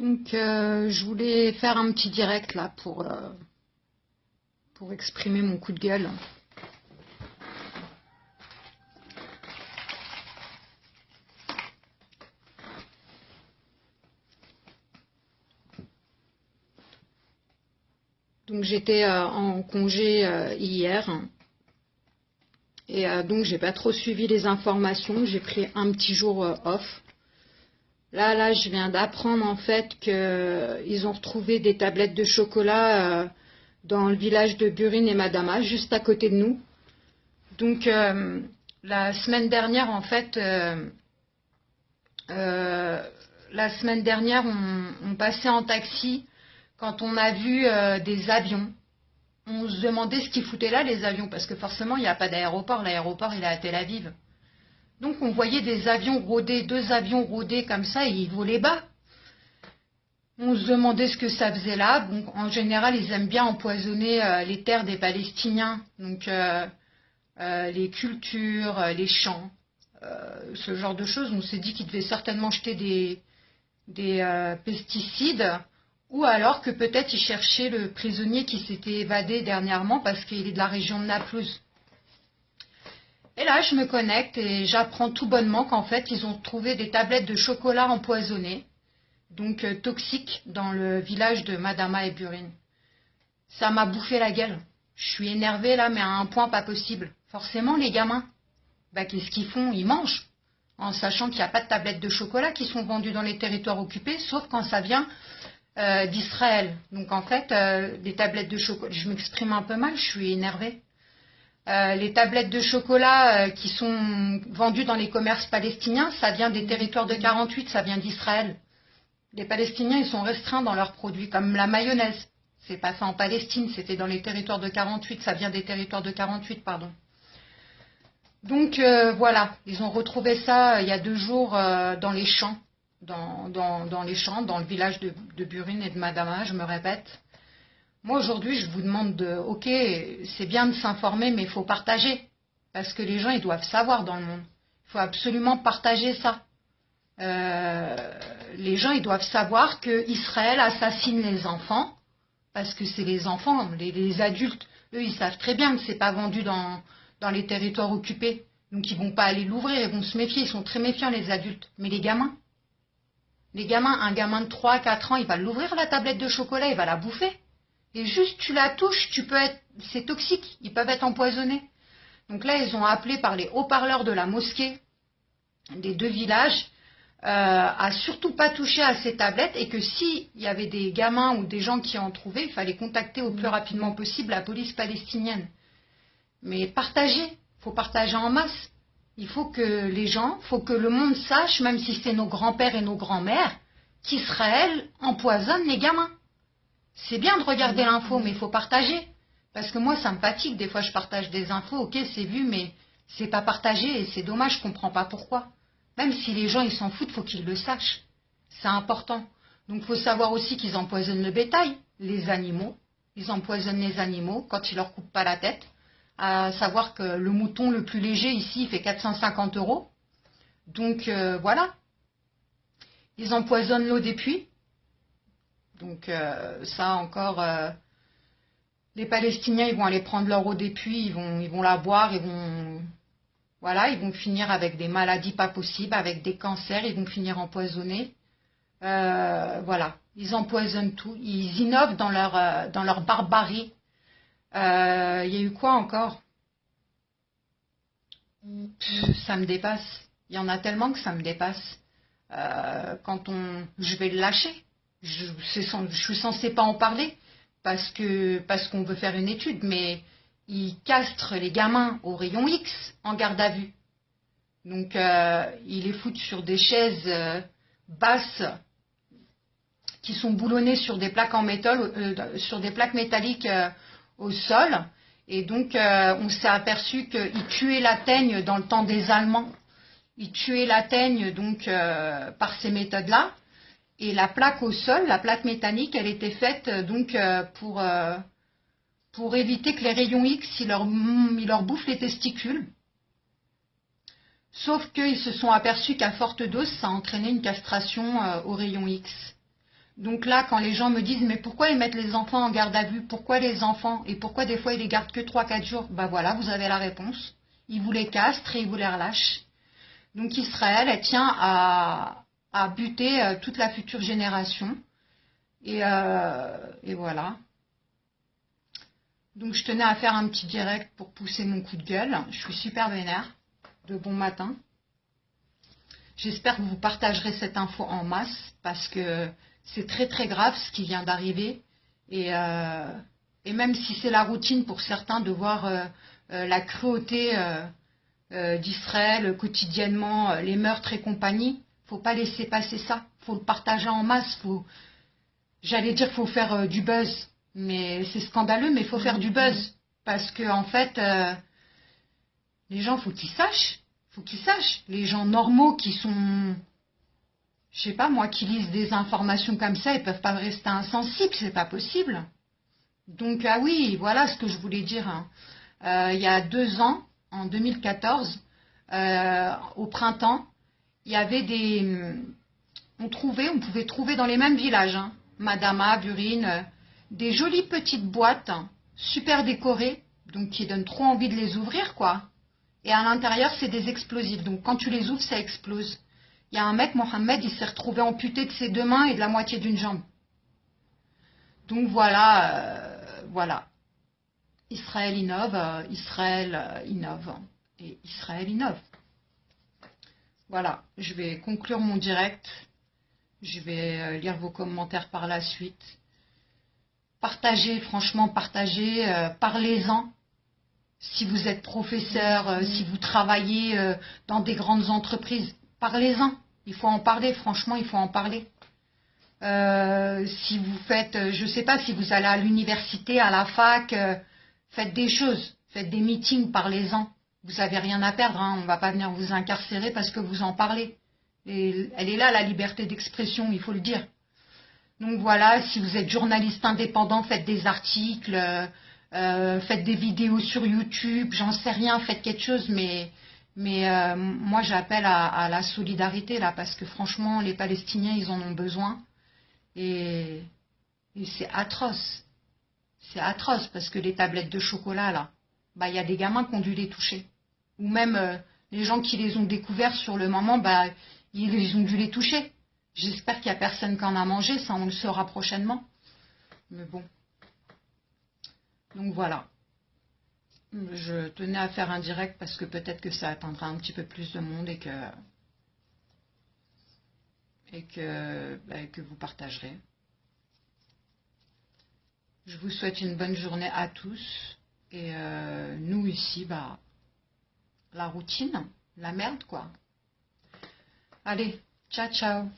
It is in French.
Donc, je voulais faire un petit direct là pour exprimer mon coup de gueule. Donc, j'étais en congé hier et donc j'ai pas trop suivi les informations. J'ai pris un petit jour off. Là, je viens d'apprendre en fait qu'ils ont retrouvé des tablettes de chocolat dans le village de Burine et Madama, juste à côté de nous. Donc, la semaine dernière, en fait, on passait en taxi quand on a vu des avions. On se demandait ce qu'ils foutaient là, les avions, parce que forcément, il n'y a pas d'aéroport. L'aéroport, il est à Tel Aviv. Donc on voyait des avions rôder, 2 avions rôder comme ça, et ils volaient bas. On se demandait ce que ça faisait là. Donc en général, ils aiment bien empoisonner les terres des Palestiniens. Donc les cultures, les champs, ce genre de choses. On s'est dit qu'ils devaient certainement jeter des pesticides, ou alors que peut-être ils cherchaient le prisonnier qui s'était évadé dernièrement parce qu'il est de la région de Naplouse. Et là, je me connecte et j'apprends tout bonnement qu'en fait, ils ont trouvé des tablettes de chocolat empoisonnées, donc toxiques, dans le village de Madama et Burine. Ça m'a bouffé la gueule. Je suis énervée là, mais à un point pas possible. Forcément, les gamins, qu'est-ce qu'ils font? Ils mangent, en sachant qu'il n'y a pas de tablettes de chocolat qui sont vendues dans les territoires occupés, sauf quand ça vient d'Israël. Donc en fait, des tablettes de chocolat, je m'exprime un peu mal, je suis énervée. Les tablettes de chocolat qui sont vendues dans les commerces palestiniens, ça vient des territoires de 48, ça vient d'Israël. Les Palestiniens, ils sont restreints dans leurs produits, comme la mayonnaise. C'est pas ça en Palestine, c'était dans les territoires de 48, ça vient des territoires de 48, pardon. Donc voilà, ils ont retrouvé ça il y a 2 jours dans les champs, dans les champs, dans le village de Burine et de Madama, je me répète. Moi, aujourd'hui, je vous demande ok, c'est bien de s'informer, mais il faut partager. Parce que les gens, ils doivent savoir dans le monde. Il faut absolument partager ça. Les gens, ils doivent savoir qu'Israël assassine les enfants, parce que c'est les enfants, les adultes. Eux, ils savent très bien que c'est pas vendu dans les territoires occupés. Donc, ils vont pas aller l'ouvrir, ils vont se méfier. Ils sont très méfiants, les adultes. Mais les gamins, un gamin de 3-4 ans, il va l'ouvrir, la tablette de chocolat, il va la bouffer. Et juste tu la touches, c'est toxique, ils peuvent être empoisonnés. Donc là, ils ont appelé par les haut-parleurs de la mosquée des 2 villages à surtout pas toucher à ces tablettes, et que s'il y avait des gamins ou des gens qui en trouvaient, il fallait contacter au plus rapidement possible la police palestinienne. Mais partager, il faut partager en masse. Il faut que les gens, il faut que le monde sache, même si c'est nos grands-pères et nos grands-mères, qu'Israël empoisonne les gamins. C'est bien de regarder l'info, mais il faut partager. Parce que moi, ça me fatigue. Des fois, je partage des infos. Ok, c'est vu, mais c'est pas partagé. Et c'est dommage, je comprends pas pourquoi. Même si les gens, ils s'en foutent, faut qu'ils le sachent. C'est important. Donc, il faut savoir aussi qu'ils empoisonnent le bétail, les animaux. Ils empoisonnent les animaux quand ils leur coupent pas la tête. À savoir que le mouton le plus léger, ici, il fait 450 €. Donc, voilà. Ils empoisonnent l'eau des puits. Donc ça encore, les Palestiniens, ils vont aller prendre leur eau des puits, ils vont la boire, ils vont finir avec des maladies pas possibles, avec des cancers, ils vont finir empoisonnés. Voilà, ils empoisonnent tout, ils innovent dans leur barbarie. Il y a eu quoi encore? Ça me dépasse. Il y en a tellement que ça me dépasse. Je vais le lâcher. Je suis censée pas en parler parce qu'on veut faire une étude, mais ils castrent les gamins au rayon X en garde à vue. Donc ils les foutent sur des chaises basses qui sont boulonnées sur des plaques en métal, sur des plaques métalliques au sol. Et donc on s'est aperçu qu'ils tuaient la teigne dans le temps des Allemands. Ils tuaient la teigne donc par ces méthodes-là. Et la plaque au sol, la plaque métallique, elle était faite donc pour éviter que les rayons X, ils leur bouffent les testicules. Sauf qu'ils se sont aperçus qu'à forte dose, ça entraînait une castration aux rayons X. Donc là, quand les gens me disent, mais pourquoi ils mettent les enfants en garde à vue? Pourquoi les enfants? Et pourquoi des fois ils les gardent que 3-4 jours? Ben voilà, vous avez la réponse. Ils vous les castrent et ils vous les relâchent. Donc Israël, elle tient à buter toute la future génération. Et voilà. Donc je tenais à faire un petit direct pour pousser mon coup de gueule. Je suis super vénère. De bon matin. J'espère que vous partagerez cette info en masse parce que c'est très très grave ce qui vient d'arriver. Et même si c'est la routine pour certains de voir la cruauté d'Israël quotidiennement, les meurtres et compagnie, faut pas laisser passer ça. Faut le partager en masse. J'allais dire faut faire du buzz, mais c'est scandaleux, mais il faut faire du buzz parce que en fait, les gens faut qu'ils sachent. Faut qu'ils sachent. Les gens normaux qui sont, je sais pas moi, qui lisent des informations comme ça, ils peuvent pas rester insensibles, c'est pas possible. Donc ah oui, voilà ce que je voulais dire. Hein. Il y a 2 ans, en 2014, au printemps, il y avait on pouvait trouver dans les mêmes villages, hein, Madama, Burine, des jolies petites boîtes, hein, super décorées, donc qui donnent trop envie de les ouvrir, quoi. Et à l'intérieur, c'est des explosifs. Donc quand tu les ouvres, ça explose. Il y a un mec, Mohamed, il s'est retrouvé amputé de ses 2 mains et de la moitié d'une jambe. Donc voilà, voilà. Israël innove, Israël innove. Et Israël innove. Voilà, je vais conclure mon direct. Je vais lire vos commentaires par la suite. Partagez, franchement, partagez, parlez-en. Si vous êtes professeur, si vous travaillez dans des grandes entreprises, parlez-en. Il faut en parler, franchement, il faut en parler. Si vous faites, je ne sais pas, si vous allez à l'université, à la fac, faites des choses, faites des meetings, parlez-en. Vous n'avez rien à perdre, hein, on ne va pas venir vous incarcérer parce que vous en parlez. Et elle est là, la liberté d'expression, il faut le dire. Donc voilà, si vous êtes journaliste indépendant, faites des articles, faites des vidéos sur YouTube, j'en sais rien, faites quelque chose, mais moi j'appelle à la solidarité là, parce que franchement, les Palestiniens, ils en ont besoin. Et c'est atroce. C'est atroce, parce que les tablettes de chocolat là, bah il y a des gamins qui ont dû les toucher. Ou même les gens qui les ont découverts sur le moment, bah ils ont dû les toucher. J'espère qu'il n'y a personne qui en a mangé, ça on le saura prochainement. Mais bon. Donc voilà. Je tenais à faire un direct parce que peut-être que ça atteindra un petit peu plus de monde et que vous partagerez. Je vous souhaite une bonne journée à tous. Et nous ici, bah, la routine, la merde quoi. Allez, ciao ciao.